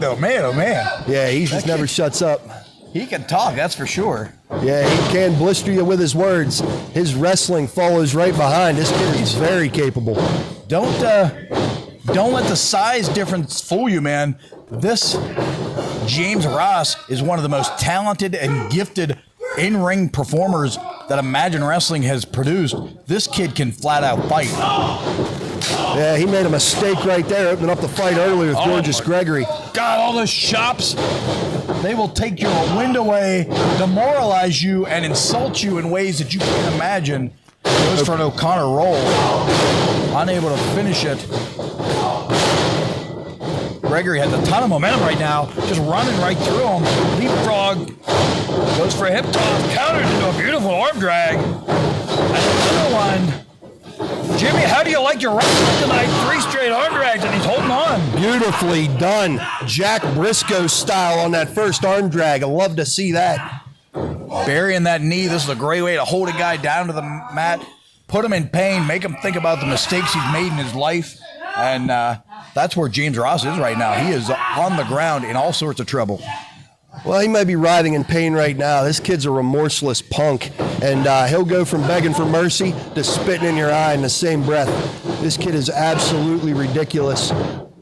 Oh, man. Yeah, he just never shuts up. He can talk, that's for sure. Yeah, he can blister you with his words. His wrestling follows right behind. This kid is very capable. Don't let the size difference fool you, man. This James Ross is one of the most talented and gifted in-ring performers that Imagine Wrestling has produced. This kid can flat out fight. Yeah, he made a mistake right there, opening up the fight earlier with Gorgeous Gregory. God, all those chops, they will take your wind away, demoralize you, and insult you in ways that you can't imagine. Goes for an O'Connor roll, unable to finish it. Gregory has a ton of momentum right now, just running right through him. Leapfrog, goes for a hip toss, countered into a beautiful arm drag. And another one. Jimmy, how do you like your wrestling tonight? 3 straight arm drags, and he's holding on. Beautifully done. Jack Briscoe style on that first arm drag. I love to see that. Burying that knee. This is a great way to hold a guy down to the mat, put him in pain, make him think about the mistakes he's made in his life. And that's where James Ross is right now. He is on the ground in all sorts of trouble. Well, he might be writhing in pain right now. This kid's a remorseless punk, and he'll go from begging for mercy to spitting in your eye in the same breath. This kid is absolutely ridiculous.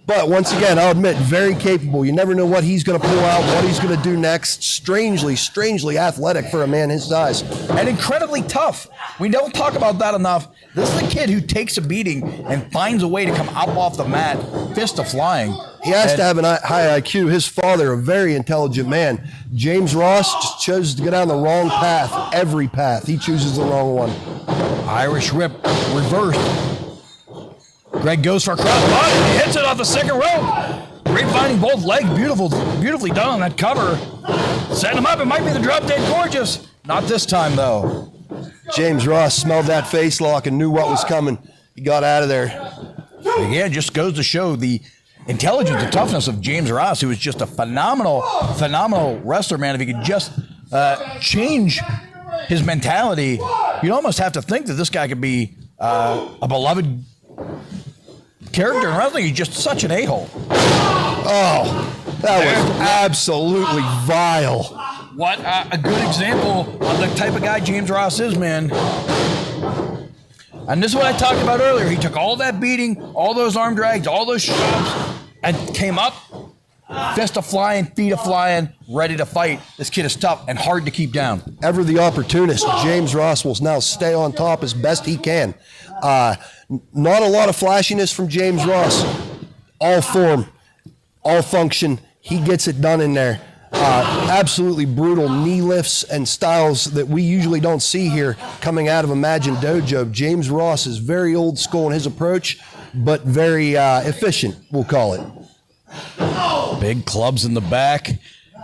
But once again, I'll admit, very capable. You never know what he's going to pull out, what he's going to do next. Strangely athletic for a man his size. And incredibly tough. We don't talk about that enough. This is a kid who takes a beating and finds a way to come up off the mat, fist of flying. He has to have a high IQ. His father, a very intelligent man. James Ross just chose to go down the wrong path. Every path. He chooses the wrong one. Irish whip reversed. Greg goes for a crossbody. He hits it off the second rope. Great finding both legs. Beautifully done on that cover. Setting him up. It might be the drop dead gorgeous. Not this time, though. James Ross smelled that face lock and knew what was coming. He got out of there. Again, just goes to show the intelligence and toughness of James Ross, who is just a phenomenal wrestler, man. If he could just change his mentality, you'd almost have to think that this guy could be a beloved character in wrestling. He's just such an a-hole. Oh, that was absolutely vile. What a good example of the type of guy James Ross is, man. And this is what I talked about earlier. He took all that beating, all those arm drags, all those shots, and came up, fist of flying, feet of flying, ready to fight. This kid is tough and hard to keep down. Ever the opportunist, James Ross will now stay on top as best he can. Not a lot of flashiness from James Ross. All form, all function. He gets it done in there. Absolutely brutal knee lifts and styles that we usually don't see here coming out of Imagine Dojo. James Ross is very old school in his approach, but very efficient, we'll call it. Big clubs in the back.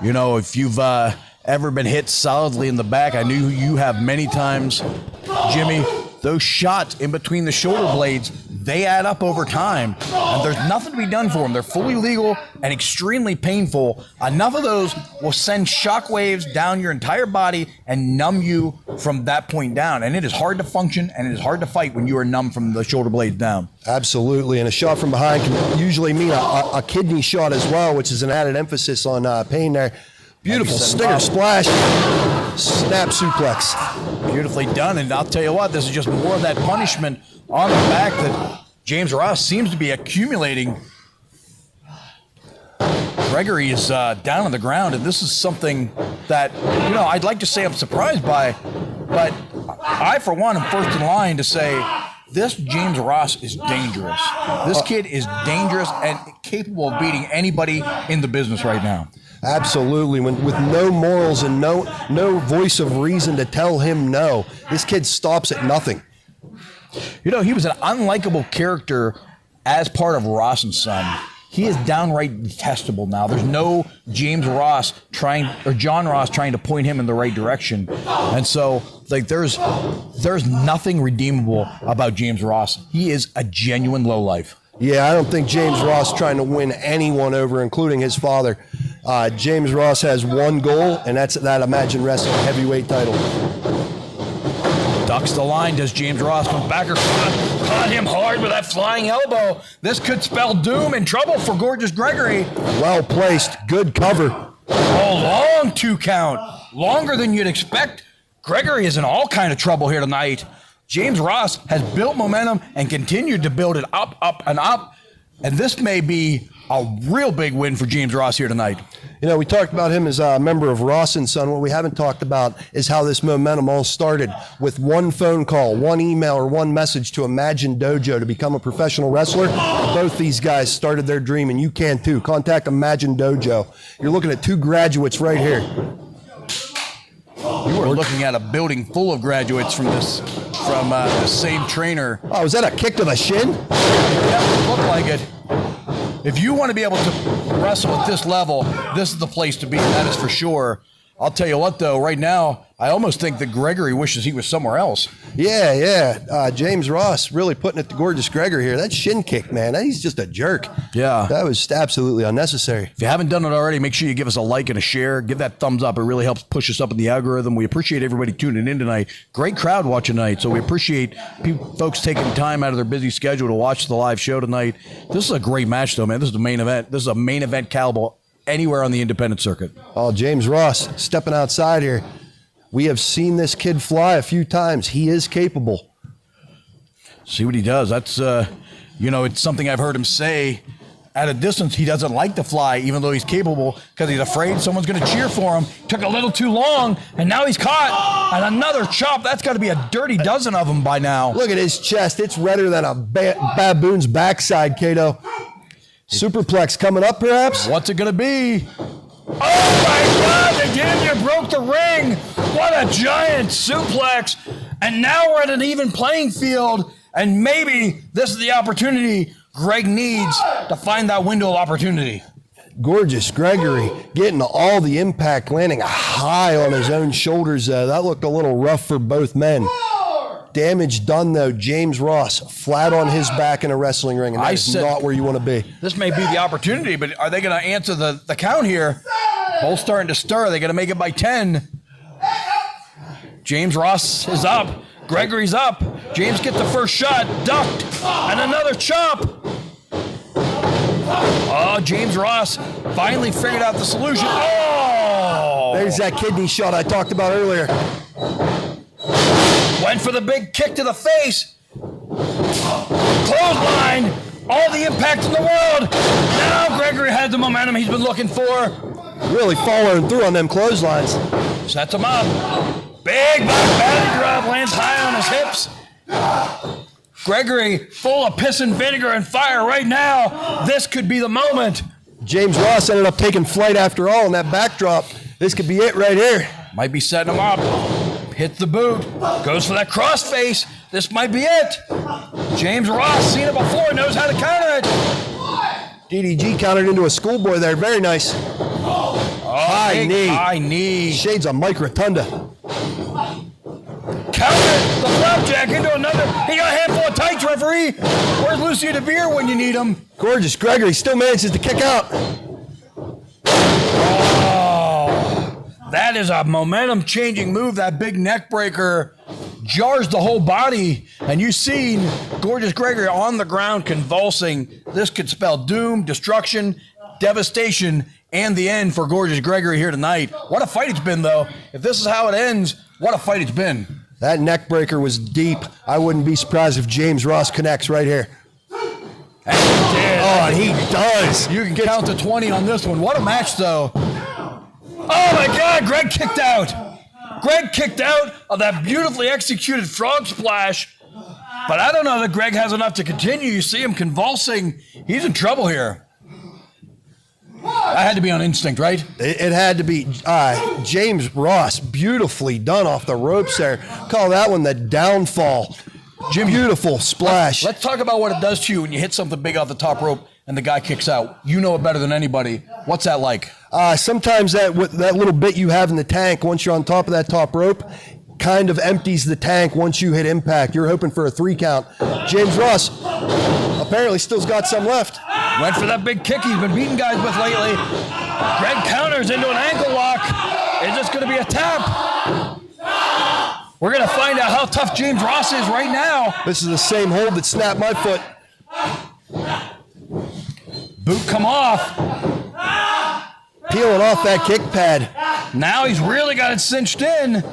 You know, if you've ever been hit solidly in the back, I knew you have many times, Jimmy. Those shots in between the shoulder blades, they add up over time, and there's nothing to be done for them. They're fully legal and extremely painful. Enough of those will send shockwaves down your entire body and numb you from that point down. And it is hard to function, and it is hard to fight when you are numb from the shoulder blades down. Absolutely, and a shot from behind can usually mean a kidney shot as well, which is an added emphasis on pain there. Beautiful stinger splash, snap suplex. Beautifully done, and I'll tell you what, this is just more of that punishment on the back that James Ross seems to be accumulating. Gregory is down on the ground, and this is something that, you know, I'd like to say I'm surprised by, but I, for one, am first in line to say this James Ross is dangerous. This kid is dangerous and capable of beating anybody in the business right now. Absolutely, with no morals and no voice of reason to tell him no. This kid stops at nothing. You know, he was an unlikable character as part of Ross and Son. He is downright detestable now. There's no John Ross trying to point him in the right direction. And so, like, there's nothing redeemable about James Ross. He is a genuine lowlife. Yeah, I don't think James Ross trying to win anyone over, including his father. James Ross has one goal, and that's that Imagine Wrestling heavyweight title. Ducks the line, does James Ross. Comes back or caught him hard with that flying elbow. This could spell doom and trouble for Gorgeous Gregory. Well placed. Good cover. Oh, long 2 count. Longer than you'd expect. Gregory is in all kind of trouble here tonight. James Ross has built momentum and continued to build it up, and up. And this may be a real big win for James Ross here tonight. You know, we talked about him as a member of Ross & Son. What we haven't talked about is how this momentum all started with one phone call, one email, or one message to Imagine Dojo to become a professional wrestler. Both these guys started their dream, and you can too. Contact Imagine Dojo. You're looking at 2 graduates right here. You are looking at a building full of graduates from the same trainer. Oh, was that a kick to the shin? Yeah, it looked like it. If you want to be able to wrestle at this level, this is the place to be, that is for sure. I'll tell you what, though, right now, I almost think that Gregory wishes he was somewhere else. Yeah. James Ross really putting it to Gorgeous Gregory here. That shin kick, man, he's just a jerk. Yeah. That was absolutely unnecessary. If you haven't done it already, make sure you give us a like and a share. Give that thumbs up. It really helps push us up in the algorithm. We appreciate everybody tuning in tonight. Great crowd watching tonight, so we appreciate folks taking time out of their busy schedule to watch the live show tonight. This is a great match, though, man. This is the main event. This is a main event caliber anywhere on the independent circuit. Oh, James Ross stepping outside here. We have seen this kid fly a few times. He is capable. See what he does. That's, it's something I've heard him say. At a distance, he doesn't like to fly, even though he's capable, because he's afraid someone's going to cheer for him. Took a little too long, and now he's caught. And another chop. That's got to be a dirty dozen of them by now. Look at his chest. It's redder than a baboon's backside, Kato. Superplex coming up, perhaps? What's it going to be? Oh, my God, they damn near broke the ring. What a giant suplex. And now we're at an even playing field, and maybe this is the opportunity Greg needs to find that window of opportunity. Gorgeous Gregory getting all the impact, landing high on his own shoulders. That looked a little rough for both men. Damage done, though. James Ross flat on his back in a wrestling ring, and that's not where you want to be. This may be the opportunity, but are they going to answer the count here? Both starting to stir. They're going to make it by 10. James Ross is up. Gregory's up. James gets the first shot. Ducked. And another chop. Oh, James Ross finally figured out the solution. Oh! There's that kidney shot I talked about earlier. Went for the big kick to the face. Clothesline. All the impact in the world. Now Gregory has the momentum he's been looking for. Really following through on them clotheslines. Sets him up. Big back batting drop. Lands high on his hips. Gregory full of piss and vinegar and fire right now. This could be the moment. James Ross ended up taking flight after all in that backdrop. This could be it right here. Might be setting him up. Hits the boot. Goes for that crossface. This might be it. James Ross, seen it before, knows how to counter it. DDG countered into a schoolboy there. Very nice. High knee. High knee. Shades of Mike Rotunda. Counter the flapjack into another. He got a handful of tights, referee. Where's Lucy DeVere when you need him? Gorgeous Gregory still manages to kick out. Oh, that is a momentum-changing move. That big neck breaker jars the whole body. And you've seen Gorgeous Gregory on the ground convulsing. This could spell doom, destruction, devastation, and the end for Gorgeous Gregory here tonight. What a fight it's been, though. If this is how it ends, what a fight it's been. That neck breaker was deep. I wouldn't be surprised if James Ross connects right here. And he did. Oh, and he does. You can count to 20 on this one. What a match, though. Oh, my God. Greg kicked out. Greg kicked out of that beautifully executed frog splash. But I don't know that Greg has enough to continue. You see him convulsing. He's in trouble here. That had to be on instinct, right? It had to be. James Ross, beautifully done off the ropes there. Call that one the downfall. Jim, beautiful splash. Let's talk about what it does to you when you hit something big off the top rope and the guy kicks out. You know it better than anybody. What's that like? Sometimes that little bit you have in the tank, once you're on top of that top rope, kind of empties the tank once you hit impact. You're hoping for a 3 count. James Ross apparently still's got some left. Went for that big kick he's been beating guys with lately. Greg counters into an ankle lock. Is this going to be a tap? We're going to find out how tough James Ross is right now. This is the same hold that snapped my foot. Boot come off. Peeling off that kick pad. Now he's really got it cinched in.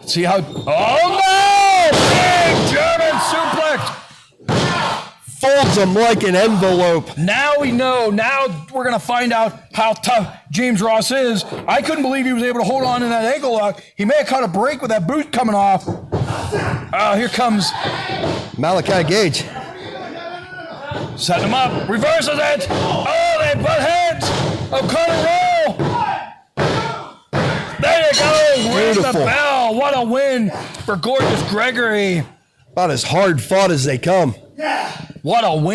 See how... Oh, no! Big German suplex. Folds him like an envelope. Now we know. Now we're going to find out how tough James Ross is. I couldn't believe he was able to hold on to that ankle lock. He may have caught a break with that boot coming off. Oh, here comes... Malachi Gage. Setting him up. Reverses it. Oh, they butt heads. O'Connor roll. There you go. Ring the bell. What a win for gorgeous Gregory. About as hard fought as they come. What a win.